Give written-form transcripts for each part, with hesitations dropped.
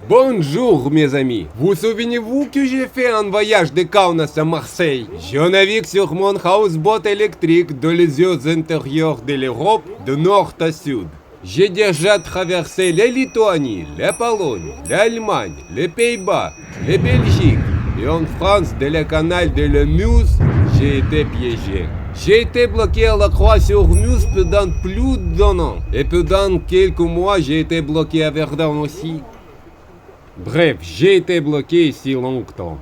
Bonjour mes amis, vous souvenez-vous que j'ai fait un voyage de Kaunas à Marseille? Je navigue sur mon houseboat électrique dans les eaux intérieures de l'Europe de nord à sud. J'ai déjà traversé la Lituanie, la Pologne, l'Allemagne, les Pays-Bas, la Belgique et en France, dans le canal de la Meuse, j'ai été piégé. J'ai été bloqué à la Croix-sur-Meuse pendant plus d'un an. Et pendant quelques mois, j'ai été bloqué à Verdun aussi. Bref, j'ai été bloqué ici longtemps.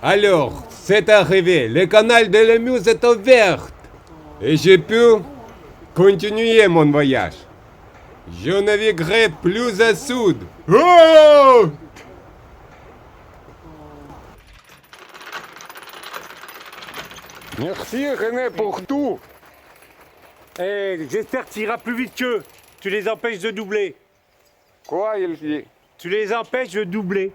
Alors, c'est arrivé, le canal de la Meuse est ouvert. Et j'ai pu continuer mon voyage. Je naviguerai plus à sud. Oh! Merci René pour tout. Eh, j'espère que tu iras plus vite qu'eux. Tu les empêches de doubler. Quoi il dit? Tu les empêches de doubler.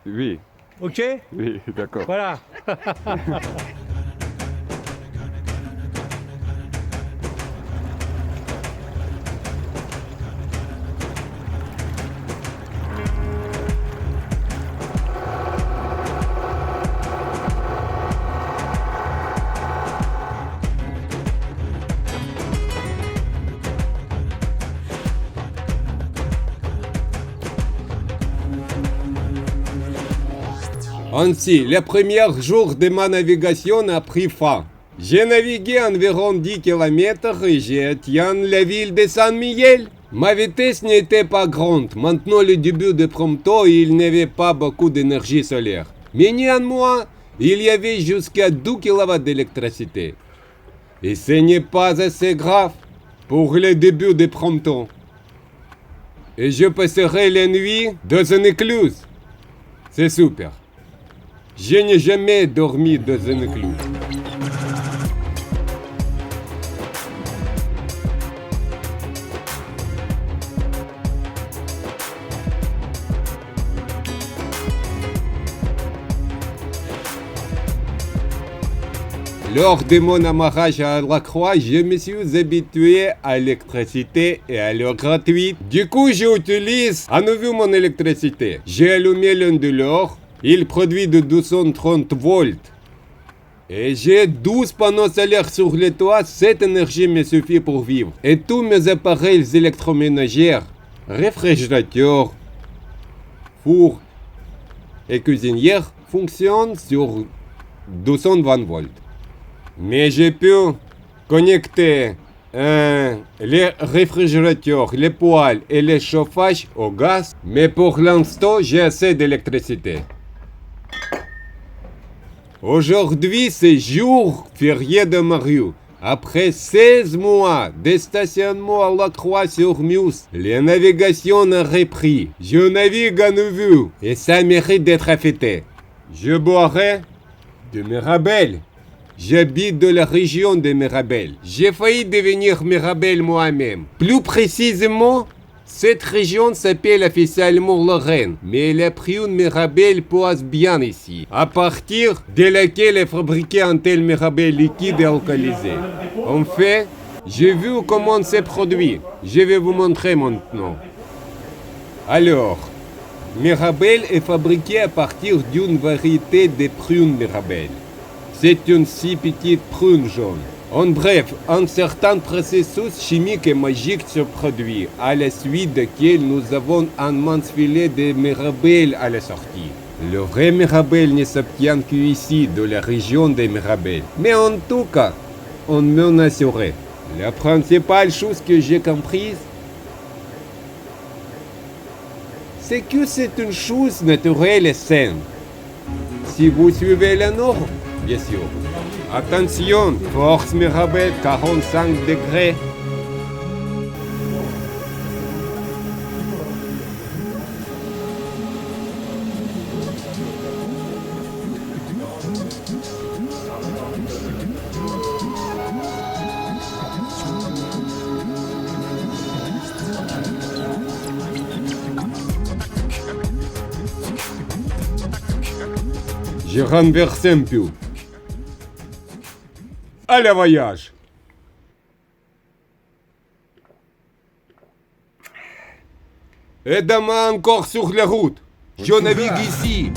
Oui, Ok? oui, d'accord. Voilà. Ainsi, le premier jour de ma navigation a pris fin. J'ai navigué environ 10 km et j'ai atteint la ville de San Miguel. Ma vitesse n'était pas grande. Maintenant le début de Prompto, il n'y avait pas beaucoup d'énergie solaire. Mais néanmoins, il y avait jusqu'à 12 kW d'électricité. Et ce n'est pas assez grave pour le début de Prompto. Et je passerai la nuit dans une écluse. C'est super. Je n'ai jamais dormi dans une écluse. Lors de mon amarrage à la croix, je me suis habitué à l'électricité et à l'eau gratuite. Du coup, j'utilise à nouveau mon électricité. J'ai allumé l'onduleur. Il produit de 230 volts. Et j'ai 12 panneaux solaires sur le toit. Cette énergie me suffit pour vivre. Et tous mes appareils électroménagers, réfrigérateurs, fours et cuisinières fonctionnent sur 220 volts. Mais j'ai pu connecter les réfrigérateurs, les poêles et le chauffage au gaz. Mais pour l'instant, j'ai assez d'électricité. Aujourd'hui, c'est jour férié de Mario. Après 16 mois de stationnement à la Croix-sur-Meuse, la navigation a repris. Je navigue à nouveau et ça mérite d'être fêté. Je boirai de Mirabelle. J'habite dans la région de Mirabelle. J'ai failli devenir Mirabelle moi-même. Plus précisément, cette région s'appelle officiellement Lorraine, mais la prune Mirabelle passe bien ici, à partir de laquelle est fabriqué un tel Mirabelle liquide et alcoolisé. En fait, j'ai vu comment c'est produit. Je vais vous montrer maintenant. Alors, Mirabelle est fabriqué à partir d'une variété de prunes Mirabelle. C'est une si petite prune jaune. En bref, un certain processus chimique et magique se produit, à la suite duquel nous avons un mince filet de Mirabelle à la sortie. Le vrai Mirabelle ne s'obtient qu'ici, dans la région de Mirabelle. Mais en tout cas, on m'en assurait. La principale chose que j'ai comprise, c'est que c'est une chose naturelle et saine. Si vous suivez la norme, bien sûr. Attention, force Mirabelle 45 degrés. Je renverse un peu. Allez, voyage! Et demain encore sur la route. Je navigue ici.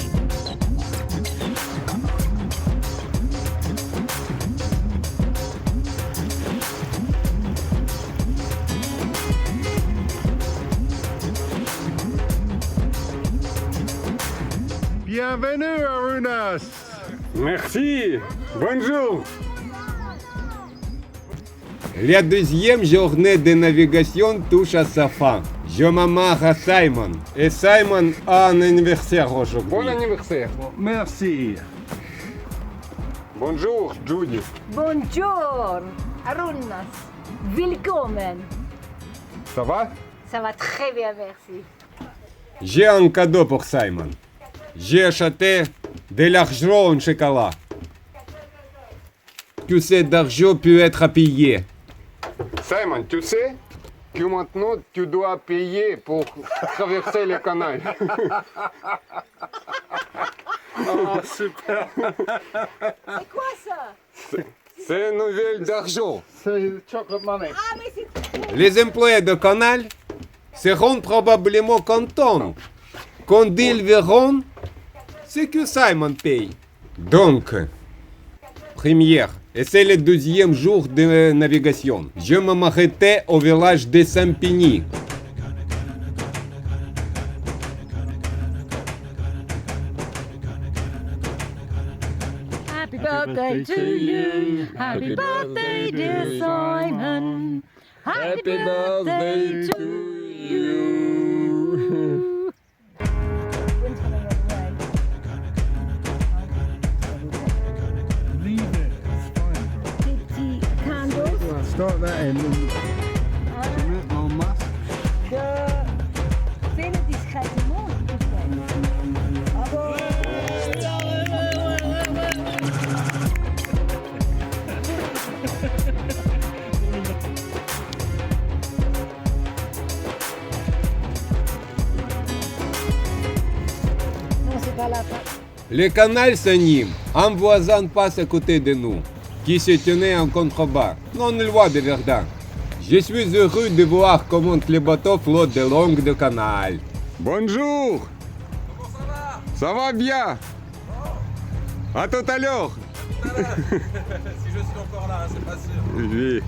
Bienvenue, Arunas. Merci. Bonjour. La deuxième journée de navigation touche à sa fin. Je m'amarre à Simon. Et Simon a un anniversaire aujourd'hui. Bon anniversaire. Merci. Bonjour, Judy. Bonjour, Arunas. Willkommen. Ça va? Ça va très bien, merci. J'ai un cadeau pour Simon. J'ai acheté de l'argent en chocolat. Tout cet argent peut être payé. Simon, tu sais que maintenant tu dois payer pour traverser le canal. Oh, super. C'est quoi ça? C'est une nouvelle d'argent. C'est chocolate money. Ah, mais c'est... Les employés de canal seront probablement contents quand ils verront ce que Simon paye. Donc, première, et c'est le deuxième jour de navigation. Je m'arrêtais au village de Sampigny. Happy birthday to you. Happy birthday, dear Simon. Happy birthday to you. Leave it. It's fine, bro. Petit candles. Start that in. En masse. Fais-le discrètement, s'il te plaît. Bravo. Non, c'est pas la fin. Le canal s'anime. Un voisin passe à côté de nous, qui se tenait en contrebas, non loin de Verdun. Je suis heureux de voir comment les bateaux flottent le long du canal. Bonjour. Comment ça va? Ça va bien. À tout à l'heure. Si je suis encore là, c'est pas sûr. Oui.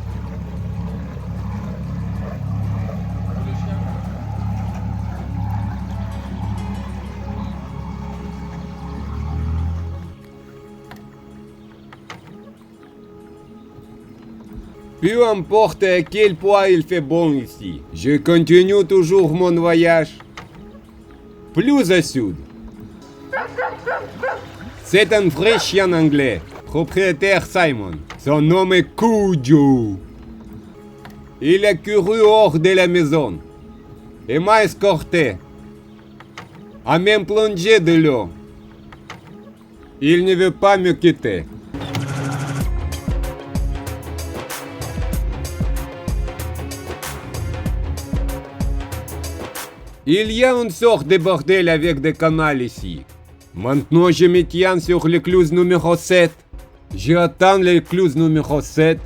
Peu importe à quel point il fait bon ici, je continue toujours mon voyage. Plus au sud. C'est un vrai chien anglais, propriétaire Simon. Son nom est Cujo. Il a couru hors de la maison et m'a escorté, a même plongé de l'eau. Il ne veut pas me quitter. Il y a une sorte de bordel avec des canals ici. Maintenant, je me tiens sur l'écluse numéro 7. J'attends l'écluse numéro 7.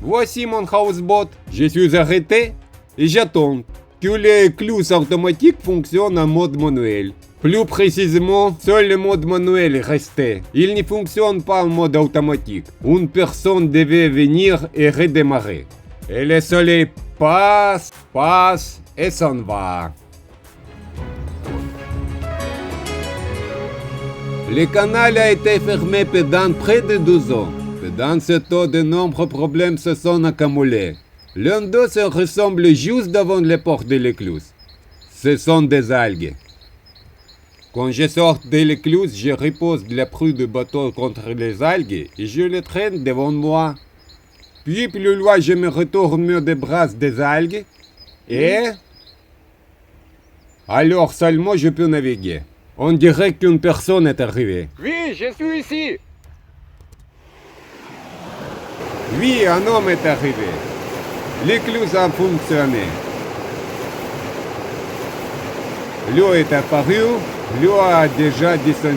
Voici mon houseboat. Je suis arrêté et j'attends que l'écluse automatique fonctionne en mode manuel. Plus précisément, seul le mode manuel est resté. Il ne fonctionne pas en mode automatique. Une personne devait venir et redémarrer. Et le soleil passe et s'en va. Le canal a été fermé pendant près de 12 ans. Pendant ce temps, de nombreux problèmes se sont accumulés. L'un d'eux se ressemble juste devant les portes de l'écluse. Ce sont des algues. Quand je sors de l'écluse, je repose la proue du bateau contre les algues et je les traîne devant moi. Puis plus loin, je me retourne, me débrasse des algues et... alors seulement je peux naviguer. On dirait qu'une personne est arrivée. Oui, je suis ici. Oui, un homme est arrivé. L'écluse a fonctionné. L'eau est apparue, l'eau a déjà descendu.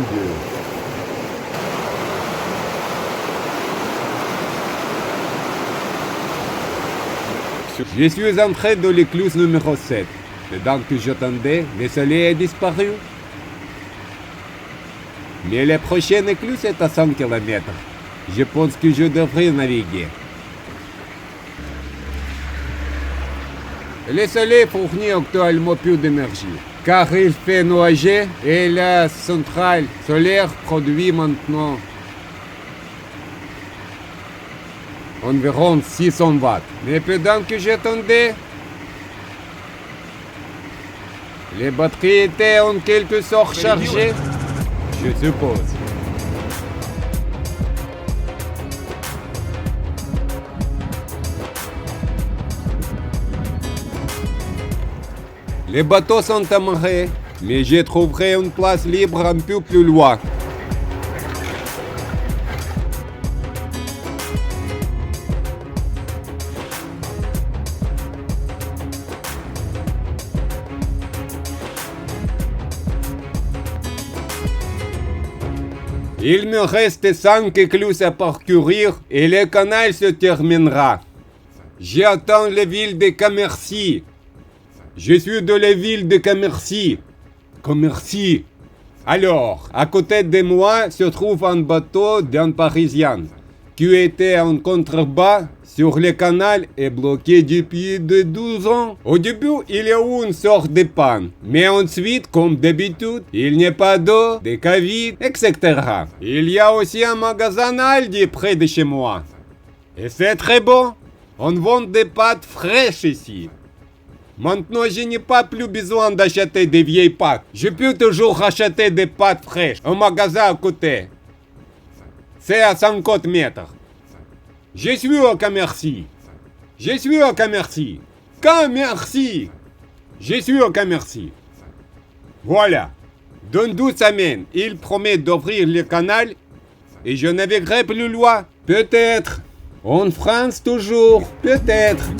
Je suis entré dans l'écluse numéro 7. Pendant que j'attendais, le soleil a disparu. Mais la prochaine écluse est à 100 km. Je pense que je devrais naviguer. Le soleil fournit actuellement plus d'énergie, car il fait nuager et la centrale solaire produit maintenant environ 600 watts. Mais pendant que j'attendais, les batteries étaient en quelque sorte chargées, je suppose. Les bateaux sont amarrés, mais je trouverai une place libre un peu plus loin. Il me reste 5 écluses à parcourir et le canal se terminera. J'attends la ville de Cammercy. Je suis de la ville de Cammercy. Cammercy. Alors, à côté de moi se trouve un bateau d'un Parisien qui était en contrebas sur le canal et bloqué depuis de 12 ans. Au début, il y a eu une sorte de panne, mais ensuite, comme d'habitude, il n'y a pas d'eau, de cavites, etc. Il y a aussi un magasin Aldi près de chez moi. Et c'est très bon. On vend des pâtes fraîches ici. Maintenant, je n'ai pas plus besoin d'acheter des vieilles pâtes. Je peux toujours acheter des pâtes fraîches au magasin à côté. C'est à 50 mètres. Je suis au Cammercy. Je suis au Cammercy. Cammercy. Je suis au Cammercy. Voilà. Dans 12 semaines, il promet d'ouvrir le canal et je naviguerai plus loin. Peut-être. En France toujours. Peut-être.